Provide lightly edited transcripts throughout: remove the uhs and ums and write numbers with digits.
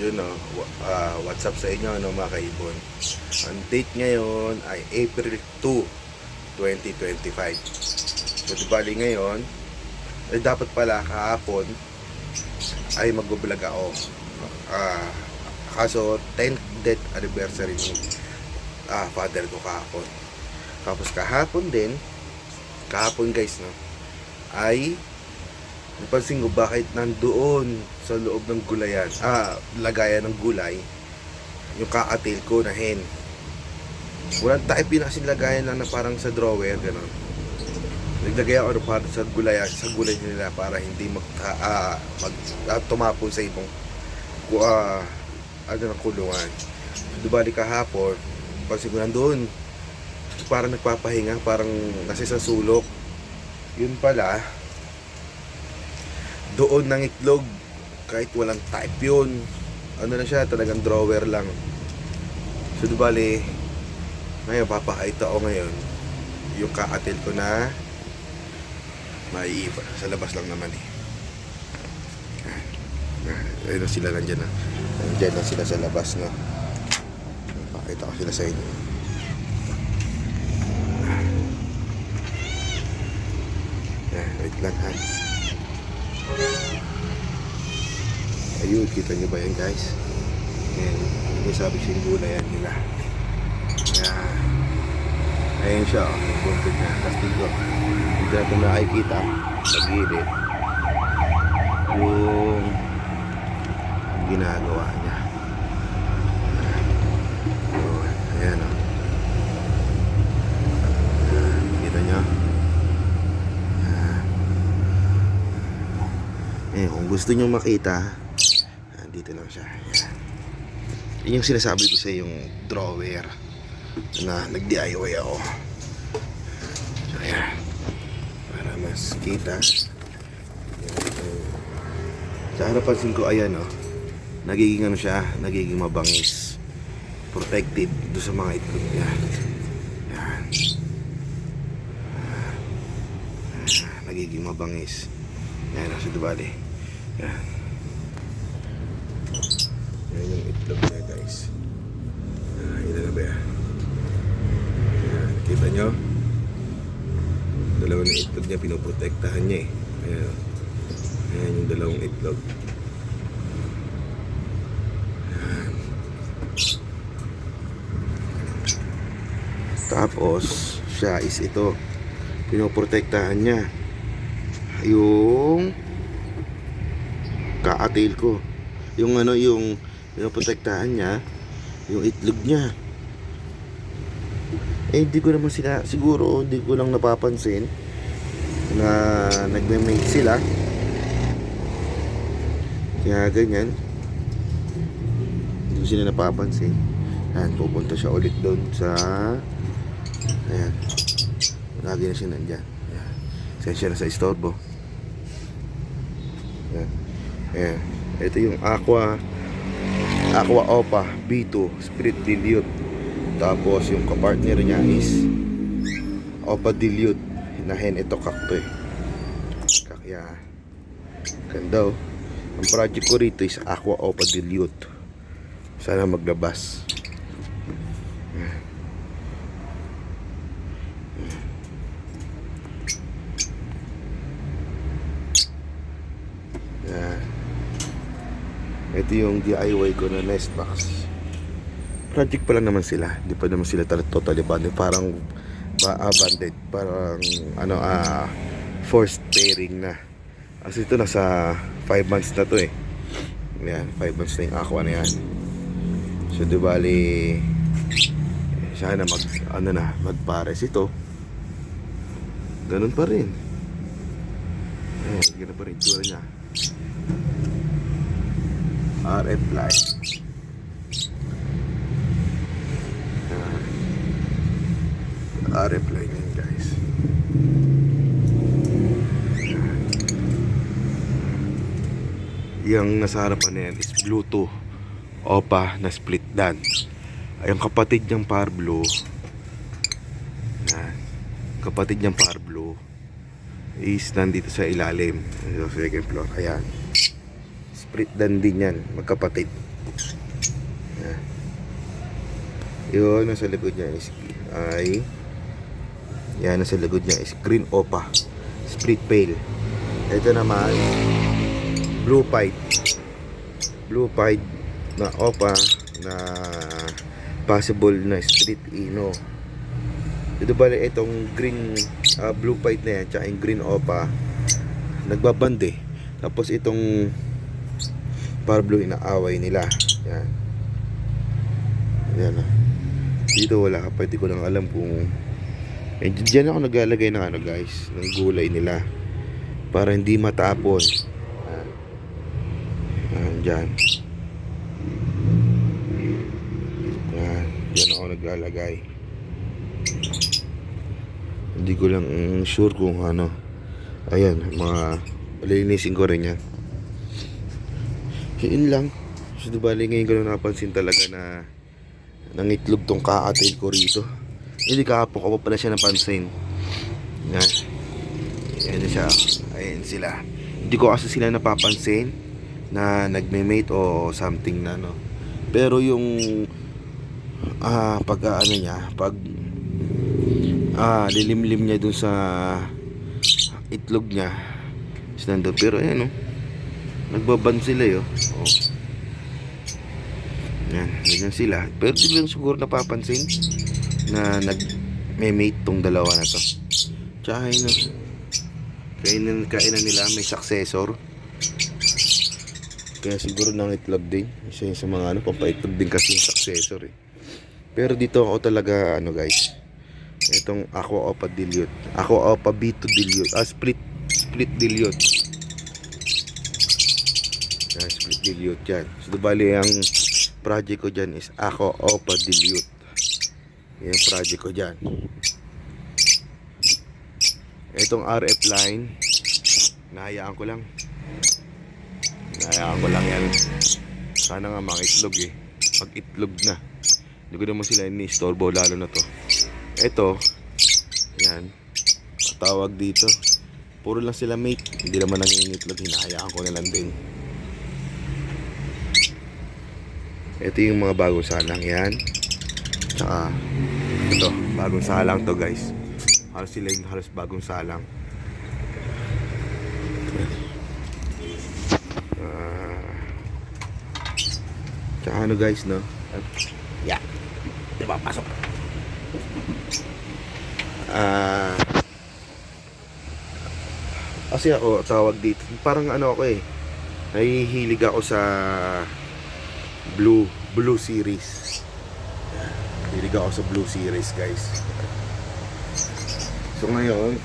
Yun no, what's up sa inyo no mga kaibon. Ang date ngayon ay April 2, 2025. So di bali ngayon, dapat pala kahapon ay mag-vlog ako. Kaso 10th death anniversary ng father ko kahapon. Tapos kahapon guys no, ay napansin ko bakit nandoon sa loob ng gulayan, lagayan ng gulay, yung kakatil ko na hen. Walang type yun kasi lagayan lang na parang sa drawer, gano'n. Naglagay ako para sa gulay nila para hindi tumapon sa ibang ng kulungan. So, dubali kahapon, pansin ko nandoon, parang nagpapahinga, parang nasa isang sulok. Yun pala, doon ng itlog, kahit walang type yun, ano na siya, talagang drawer lang. So dubali, ngayon papakita ko ngayon yung kaatil ko na maiiba. Sa labas lang naman eh. Ayun na sila, nandyan na sila sa labas na. Pakita ko sila sa inyo. Wait lang ha. Ayun, kita nyo ba yan guys? Ayan, yung sabi siyang gulay yan nila. Ayan siya, nagbuntod niya. Tapos dito, hindi natin nakikita sa gilid yung ginagawa niya. Ayan o. Kita nyo? Eh, kung gusto nyo makita, dito lang siya. Ayan. Yun yung sinasabi ko sa yung drawer na nag-DIY ako. So, ayan. Para mas kita. Sa harapan ko, ayan o. Nagiging ano siya, nagiging mabangis. Protected doon sa mga itlog niya. Ayan. Nagiging mabangis. Ayan, nasa dubali. Ayan. Ayan yung itlog niya guys. Ilan na ba yan? Ayan, kita nyo? Dalawa ng itlog niya, pinoprotektahan niya eh. Ayan. Ayan yung dalawang itlog. Ayan. Tapos, siya is ito. Pinoprotektahan niya yung kaatil ko. Yung ano, yung pinoprotektahan niya yung itlog niya. Eh hindi ko naman sila, siguro hindi ko lang napapansin na nagme-mate sila. Kaya ganyan, hindi ko sila napapansin. Ayan, pupunta siya ulit doon sa, ayan, lagi na siya nandyan. Ayan, sensya na sa istorbo. Ayan. Ayan. Ito yung Aqua Opa B2 Spirit Dilute. Tapos yung kapartner niya is Opa Dilute na hen. Ito kakto eh. Kaya ganda oh. Ang project ko rito is Aqua Opa Dilute. Sana maglabas. Ito yung DIY ko na nest box. Project pa lang naman sila. Di pa naman sila totally abandoned. Parang abandoned. Parang ano, forced pairing na. Kasi ito nasa 5 months na to eh. Yan, 5 months na yung aqua na yan. So di bali, sana magpares ito. Ganun pa rin. Ayan, ganun pa rin itsura niya. RF light. RF light yan guys. Yung nasa harapan na yan is Bluetooth Opa na split dan. Ay, yung kapatid niyang Power Blue, yan, kapatid niyang Power Blue is nandito sa ilalim, sa second floor. Ayan, split dan din yan, magkapatid. Yan. Yun, nasa likod niya is yan, nasa likod niya is green opa, split pail. Ito naman blue pied na opa na possible na street ino. Ito bali itong green blue pied na yan tsaka yung green opa nagbabande. Tapos itong parblo inaaway nila. Yan. Yan. Dito wala ka pa, di ko lang alam kung diyan ako naglalagay ng ano guys, ng gulay nila para hindi matapon. Dyan. Yan. Diyan ako naglalagay. Hindi ko lang sure kung ano. Ayan, mga lilinisin ko rin yan. Yun lang. So bali ngayon ko lang napansin talaga na nangitlog tong kakatail ko rito. Hindi kahapon ko pa pala siya napansin. Yan. Yan siya. Ayan sila. Hindi ko kasi sila napapansin na nagme-mate o something na no. Pero yung pag ano niya, pag lilimlim niya dun sa itlog niya is nandun. Pero ayan nagbaban sila oh. Yan, ganyan sila. Pero di lang siguro napapansin na nag-mate tong dalawa na to. Tsaka kainan nila may successor. Kaya siguro nang itlog din. Isa yung sa mga pampaitlog din kasi yung successor eh. Pero dito ako talaga guys. Itong Aqua Opa Dilute. Aqua Opa B2 Dilute. Split Dilute. Split Dilute yan. So bali ang project ko dyan is Aqua Opa Dilute. Yan yung project ko dyan. Itong RF line nahayaan ko lang yan. Sana nga mga itlog eh. Pag itlog na hindi ko naman sila ini-istorbo lalo na to. Ito yan tawag dito, puro lang sila mate, hindi naman nangingitlog, hinahayaan ko na lang din. Ito yung mga bagong salang yan. Tsaka ito, bagong salang to guys. Halos sila yung halos bagong salang. Tsaka guys no. Yeah. Diba pasok. Kasi ako tawag dito, parang ako nahihilig ako sa blue series. Hilig ako sa blue series guys. So ngayon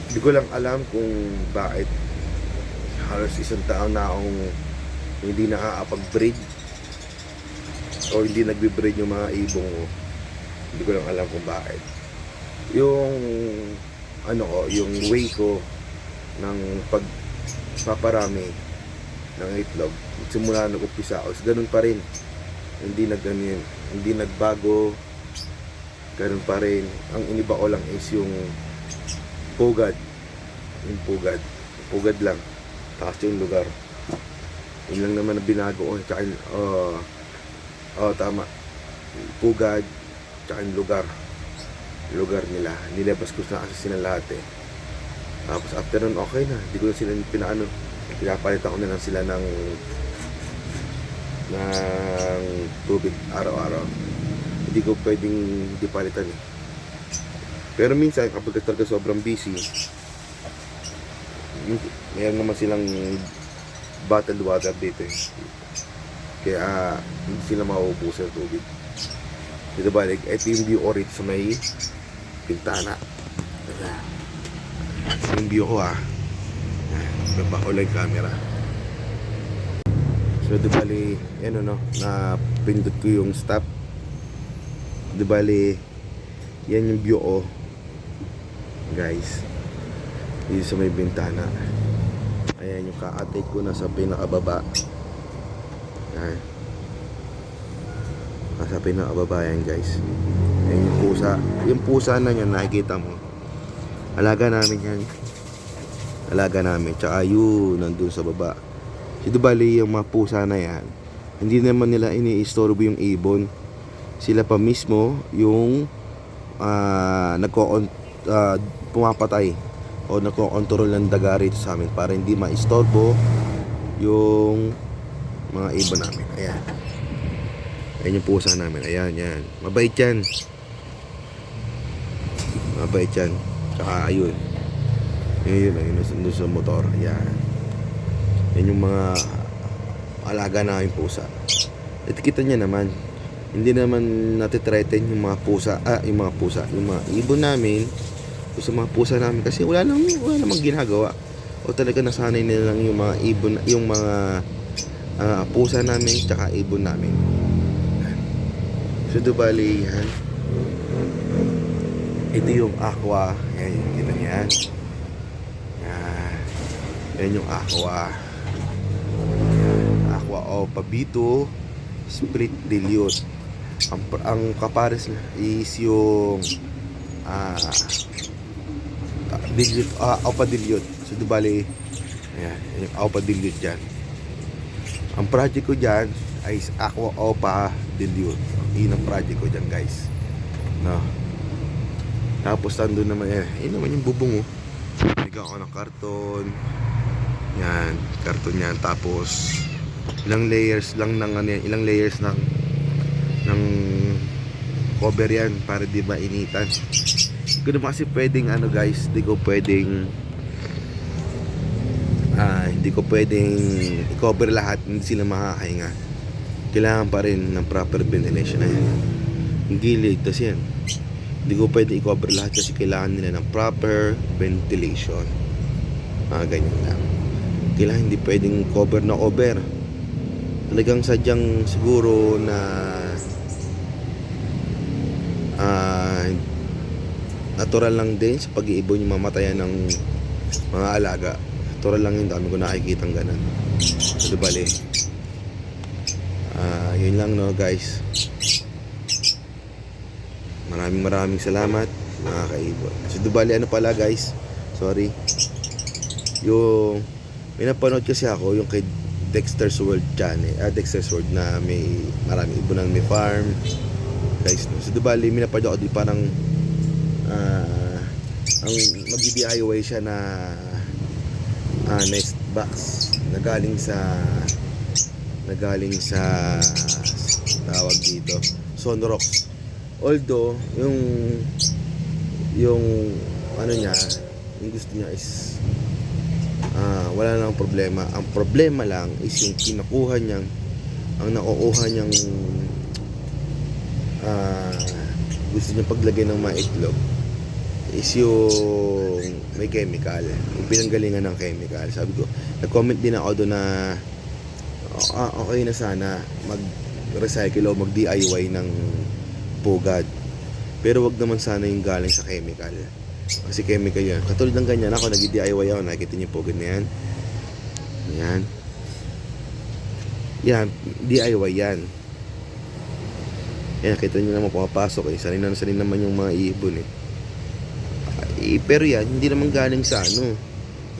hindi ko lang alam kung bakit halos isang taon na akong hindi nakakapag-breed o hindi nagbe-breed yung mga ibong ko. Hindi ko lang alam kung bakit. Yung yung way ko ng pagpaparami ng itlog simula nag-umpisa ako, ganun pa rin. Hindi nagbago. Ganun pa rin. Ang iniba ko lang is yung pugad. Yung pugad lang. Tapos yung lugar. Yun lang naman ang binago ko. Tsaka tama. Pugad. Tsaka yung lugar nila. Nilabas ko na kasi sila lahat eh. Tapos after nun okay na. Hindi ko na sila pinapalitan ko na lang sila ng tubig araw-araw. Hindi ko pwedeng di palitan eh. Pero minsan kapag talaga sobrang busy, mayroon naman silang bottled water dito eh. Kaya hindi sila mauubusan ng tubig. Dito balik, ito yung view orit sa may pintana. Yung view ko napakulay camera. So di bali, na pindot ko yung stop. Di bali, yan yung view ko guys. Dito sa may bintana. Ayan yung ka-take ko na sa pinakababa. Ayan. Nasa pinakababa yan guys. Ayan yung pusa. Yung pusa na yan nakikita mo. Alaga namin yan. alaga namin. Tsaka yun, nandun sa baba. So, bali yung mga pusa na yan, hindi naman nila iniistorbo yung ibon. Sila pa mismo yung pumapatay o nagko-control ng daga rito sa amin para hindi maistorbo yung mga ibon namin. Ayan. Ayan yung pusa namin. Ayan, yan. Mabait yan. Mabait yan. Tsaka ayun. Ayun sa motor. Ayan. Yan yung mga alaga na yung pusa. At kita nyo naman, hindi naman natitreaten yung mga pusa, yung mga ibon namin, o sa mga pusa namin kasi wala namang ginagawa. O talaga nasanay nila lang yung mga ibon, yung mga pusa namin, tsaka ibon namin. So, bali, yan. Ito yung aqua. Yan, kita niyo yan. Yan yung aqua. Aqua o pabito split dilute. Ang kapares is yung dilute, opa dilute. So bali, ayan, yung opa dilute dyan. Ang project ko dyan ay aqua opa dilute. Yun ang project ko dyan, guys, no. Tapos nandun naman yun naman yung bubong, bigyan ko ng karton. Yan, karton yan. Tapos ilang layers lang ng ilang layers ng cover yan para di mainitan. Hindi ko naman kasi pwedeng guys, hindi ko pwedeng i-cover lahat, hindi sila makakahinga. Kailangan pa rin ng proper ventilation. Ayan, yung gilid, tas yan, hindi ko pwedeng i-cover lahat kasi kailangan nila ng proper ventilation. Ganyan lang. Kailangan hindi pwedeng cover na cover. Talagang sadyang siguro na natural lang din sa pag-iibon yung mamatayan ng mga alaga. Natural lang yun, dami ko nakikitang ganun. So bali, yun lang, no, guys. Maraming salamat mga kaibon. So bali, pala, guys, sorry, yung may napanood kasi ako yung kay Dexter's World channel, Dexter's World, na may maraming ibon may farm, guys, no? So bali, may napanood ako di parang ang mag-DIY siya na nest box na galing sa tawag dito Sunrocks. Although yung niya, yung gusto niya is wala nang problema. Ang problema lang is yung nakukuha niyang gusto niya paglagay ng mga itlog is yung may chemical, yung pinanggalingan ng chemical. Sabi ko, nag-comment din ako doon na okay na sana mag-recycle o mag-DIY ng pugad, pero wag naman sana yung galing sa chemical, kasi chemical yan. Katulad ng ganyan, ako nag-DIY ako, nakikita niyo yung pugad na yan, yan DIY yan. Yan, kita nyo naman pumapasok sanay naman yung mga ibon pero yan, hindi naman galing sa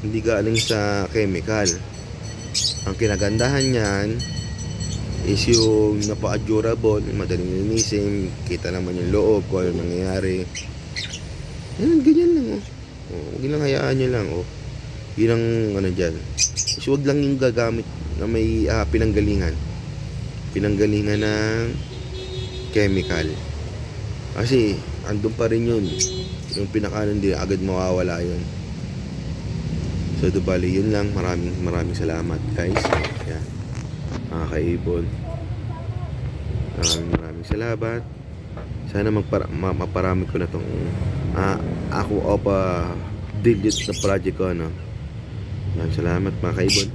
hindi galing sa chemical. Ang kinagandahan niyan is yung napaka-durable, madaling linisin, kita naman yung loob kung ano nangyayari. Yan, ganyan lang huwag lang, hayaan nyo lang yun ang dyan. So huwag lang yung gagamit na may pinanggalingan ng chemical, kasi andun pa rin yun, yung pinakanan, di agad mawawala yun. So bali, yun lang. Maraming salamat, guys. Yan, mga kaibon, maraming salamat. Sana maparami ko na tong ako opa dilute na project ko, Maraming salamat, mga kaibon.